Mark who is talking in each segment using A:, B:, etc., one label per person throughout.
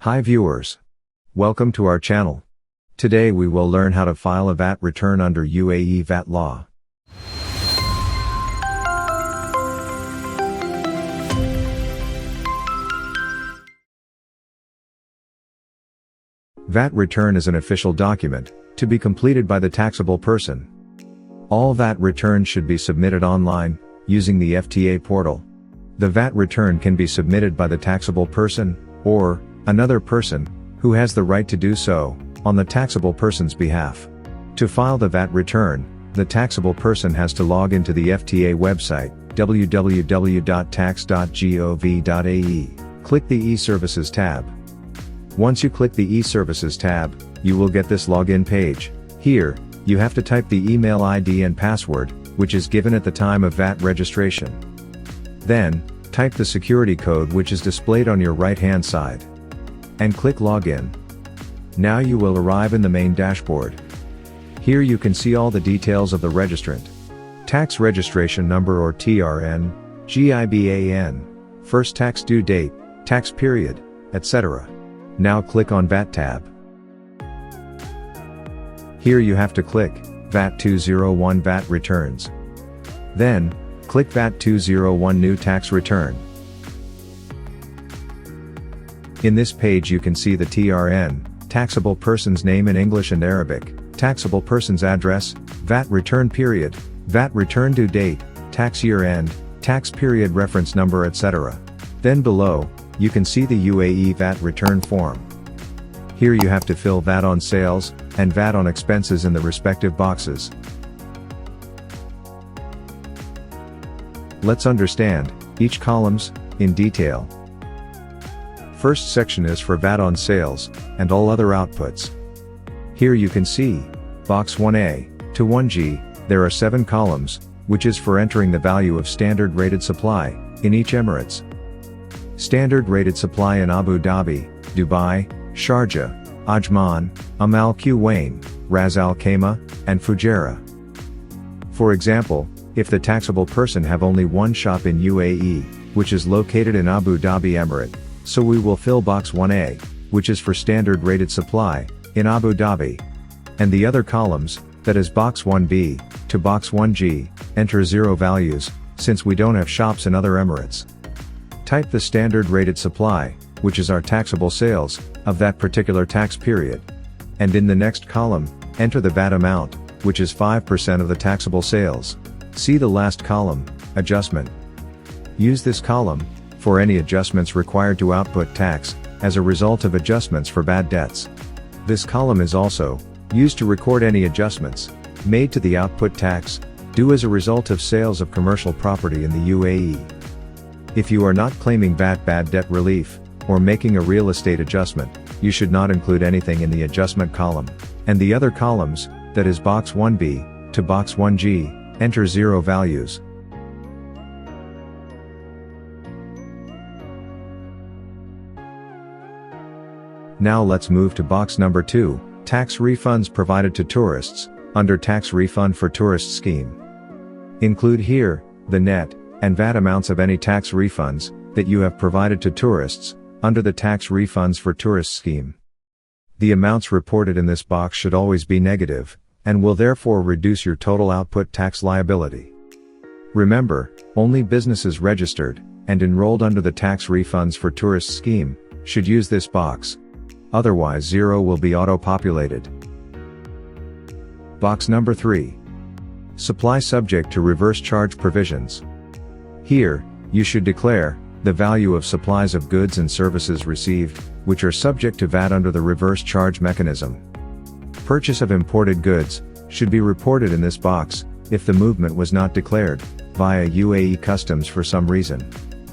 A: Hi viewers. Welcome to our channel. Today we will learn how to file a VAT return under UAE VAT law. VAT return is an official document, to be completed by the taxable person. All VAT returns should be submitted online, using the FTA portal. The VAT return can be submitted by the taxable person, or another person, who has the right to do so, on the taxable person's behalf. To file the VAT return, the taxable person has to log into the FTA website, www.tax.gov.ae. Click the e-Services tab. Once you click the e-Services tab, you will get this login page. Here, you have to type the email ID and password, which is given at the time of VAT registration. Then, type the security code which is displayed on your right-hand side. And click Login. Now you will arrive in the main dashboard. Here you can see all the details of the registrant. Tax registration number or TRN, GIBAN, first tax due date, tax period, etc. Now click on VAT tab. Here you have to click VAT201 VAT Returns. Then, click VAT201 New Tax Return. In this page you can see the TRN, taxable person's name in English and Arabic, taxable person's address, VAT return period, VAT return due date, tax year end, tax period reference number, etc. Then below, you can see the UAE VAT return form. Here you have to fill VAT on sales, and VAT on expenses in the respective boxes. Let's understand each columns in detail. First section is for VAT on sales, and all other outputs. Here you can see, box 1A to 1G, there are 7 columns, which is for entering the value of standard rated supply, in each Emirates. Standard rated supply in Abu Dhabi, Dubai, Sharjah, Ajman, Al Quwain, Ras Al Khaimah, and Fujairah. For example, if the taxable person have only one shop in UAE, which is located in Abu Dhabi Emirate, so we will fill box 1A, which is for standard rated supply, in Abu Dhabi. And the other columns, that is box 1B, to box 1G, enter 0 values, since we don't have shops in other Emirates. Type the standard rated supply, which is our taxable sales, of that particular tax period. And in the next column, enter the VAT amount, which is 5% of the taxable sales. See the last column, adjustment. Use this column, for any adjustments required to output tax, as a result of adjustments for bad debts. This column is also used to record any adjustments made to the output tax, due as a result of sales of commercial property in the UAE. If you are not claiming VAT bad debt relief, or making a real estate adjustment, you should not include anything in the adjustment column. And the other columns, that is box 1B, to box 1G, enter 0 values. Now let's move to box number 2, tax refunds provided to tourists, under Tax Refund for Tourists scheme. Include here, the net, and VAT amounts of any tax refunds, that you have provided to tourists, under the Tax Refunds for Tourists scheme. The amounts reported in this box should always be negative, and will therefore reduce your total output tax liability. Remember, only businesses registered, and enrolled under the Tax Refunds for Tourists scheme, should use this box. Otherwise 0 will be auto-populated. Box number 3. Supply subject to reverse charge provisions. Here, you should declare the value of supplies of goods and services received, which are subject to VAT under the reverse charge mechanism. Purchase of imported goods should be reported in this box, if the movement was not declared via UAE customs for some reason.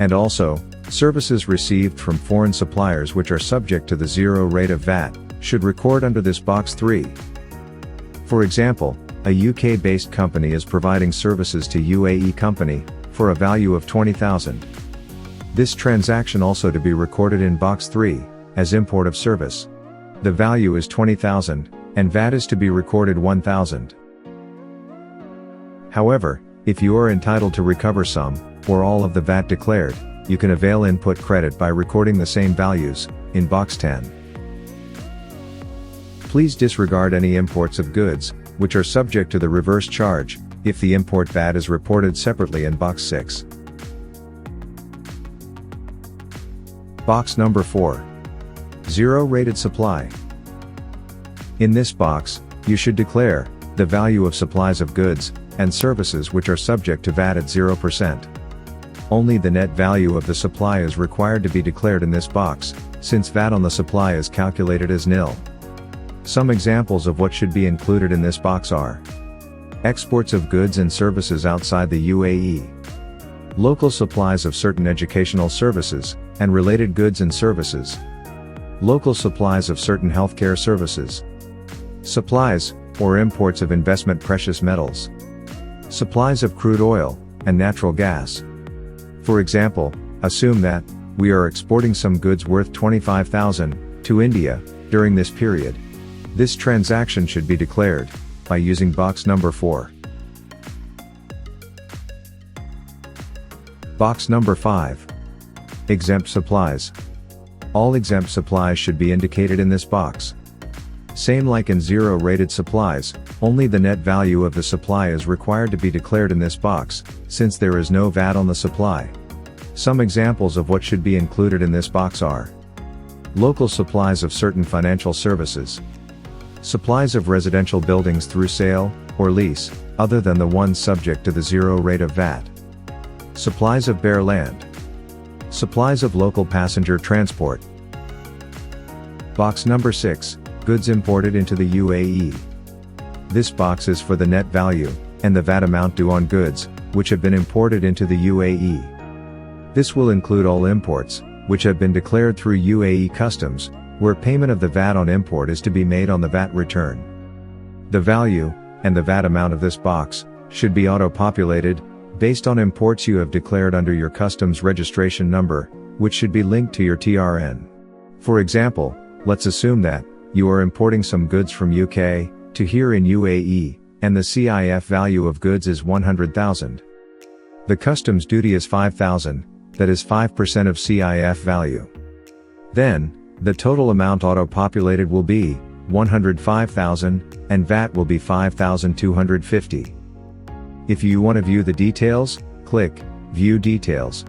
A: And also, services received from foreign suppliers which are subject to the 0 rate of VAT, should record under this box 3. For example, a UK-based company is providing services to UAE company, for a value of 20,000. This transaction also to be recorded in box 3, as import of service. The value is 20,000, and VAT is to be recorded 1,000. However, if you are entitled to recover some, or all of the VAT declared, you can avail input credit by recording the same values, in box 10. Please disregard any imports of goods, which are subject to the reverse charge, if the import VAT is reported separately in box 6. Box number 4. Zero rated supply. In this box, you should declare the value of supplies of goods and services which are subject to VAT at 0%. Only the net value of the supply is required to be declared in this box, since VAT on the supply is calculated as nil. Some examples of what should be included in this box are: exports of goods and services outside the UAE, local supplies of certain educational services and related goods and services, local supplies of certain healthcare services, supplies or imports of investment precious metals, supplies of crude oil and natural gas. For example, assume that we are exporting some goods worth 25,000 to India during this period. This transaction should be declared by using box number 4. Box number 5. Exempt supplies. All exempt supplies should be indicated in this box. Same like in zero rated supplies, only the net value of the supply is required to be declared in this box, since there is no VAT on the supply. Some examples of what should be included in this box are: local supplies of certain financial services, supplies of residential buildings through sale or lease, other than the ones subject to the zero rate of VAT, supplies of bare land, supplies of local passenger transport. Box number 6, goods imported into the UAE. This box is for the net value and the VAT amount due on goods which have been imported into the UAE. This will include all imports which have been declared through UAE customs, where payment of the VAT on import is to be made on the VAT return. The value and the VAT amount of this box should be auto-populated based on imports you have declared under your customs registration number, which should be linked to your TRN. For example, let's assume that you are importing some goods from UK to here in UAE, and the CIF value of goods is 100,000. The customs duty is 5,000, that is 5% of CIF value. Then, the total amount auto-populated will be 105,000, and VAT will be 5,250. If you want to view the details, click View Details.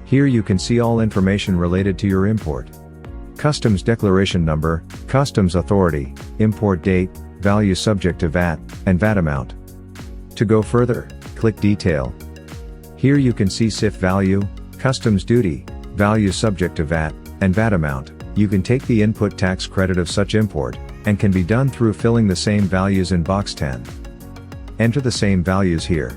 A: Here you can see all information related to your import. Customs declaration number, customs authority, import date, value subject to VAT, and VAT amount. To go further, click Detail. Here you can see CIF value, customs duty, value subject to VAT, and VAT amount. You can take the input tax credit of such import, and can be done through filling the same values in box 10. Enter the same values here.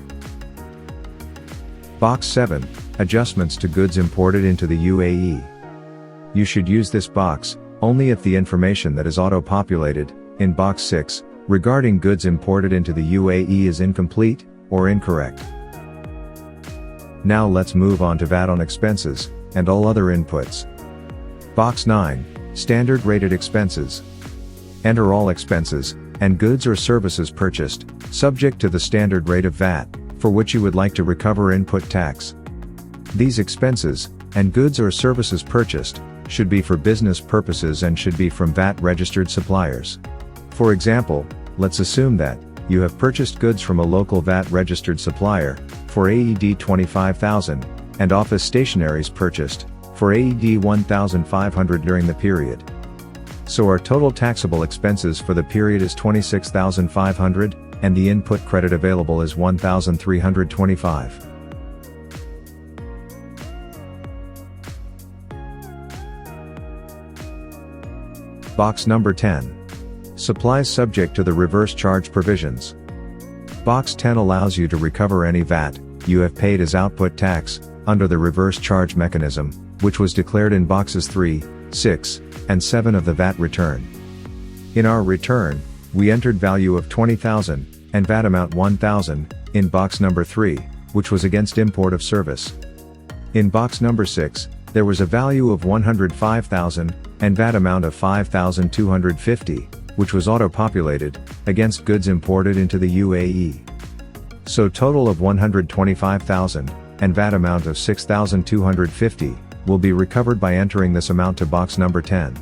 A: Box 7, adjustments to goods imported into the UAE. You should use this box only if the information that is auto-populated in box 6 regarding goods imported into the UAE is incomplete or incorrect. Now let's move on to VAT on expenses and all other inputs. Box 9, standard rated expenses. Enter all expenses and goods or services purchased, subject to the standard rate of VAT, for which you would like to recover input tax. These expenses and goods or services purchased should be for business purposes and should be from VAT registered suppliers. For example, let's assume that you have purchased goods from a local VAT registered supplier for AED 25,000 and office stationaries purchased for AED 1,500 during the period. So our total taxable expenses for the period is 26,500, and the input credit available is 1,325. Box number 10. Supplies subject to the reverse charge provisions. Box 10 allows you to recover any VAT you have paid as output tax under the reverse charge mechanism, which was declared in boxes 3, 6, and 7 of the VAT return. In our return, we entered value of 20,000 and VAT amount 1,000 in box number 3, which was against import of service. In box number 6, there was a value of 105,000 and VAT amount of 5,250, which was auto-populated against goods imported into the UAE. So total of 125,000 and VAT amount of 6,250 will be recovered by entering this amount to box number 10.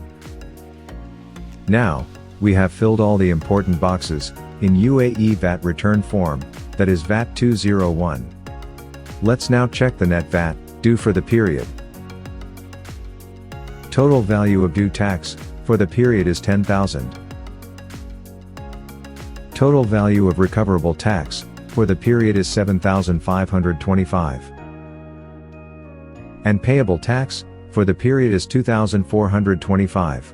A: Now, we have filled all the important boxes in UAE VAT return form, that is VAT 201. Let's now check the net VAT due for the period. Total value of due tax for the period is 10,000. Total value of recoverable tax for the period is 7,525. And payable tax for the period is 2,425.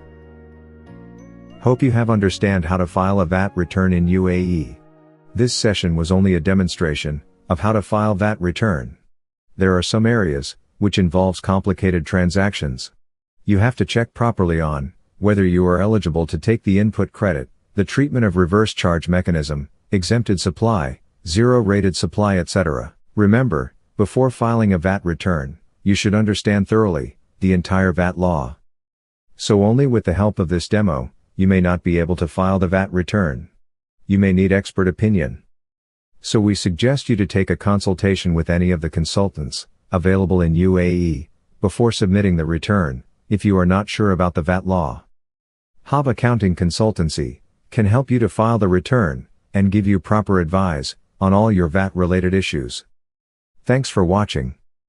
A: Hope you have understand how to file a VAT return in UAE. This session was only a demonstration of how to file VAT return. There are some areas which involves complicated transactions. You have to check properly on whether you are eligible to take the input credit, the treatment of reverse charge mechanism, exempted supply, zero rated supply, etc. Remember, before filing a VAT return, you should understand thoroughly the entire VAT law. So only with the help of this demo, you may not be able to file the VAT return. You may need expert opinion. So we suggest you to take a consultation with any of the consultants available in UAE before submitting the return, if you are not sure about the VAT law. HAB Accounting Consultancy can help you to file the return and give you proper advice on all your VAT related issues. Thanks for watching.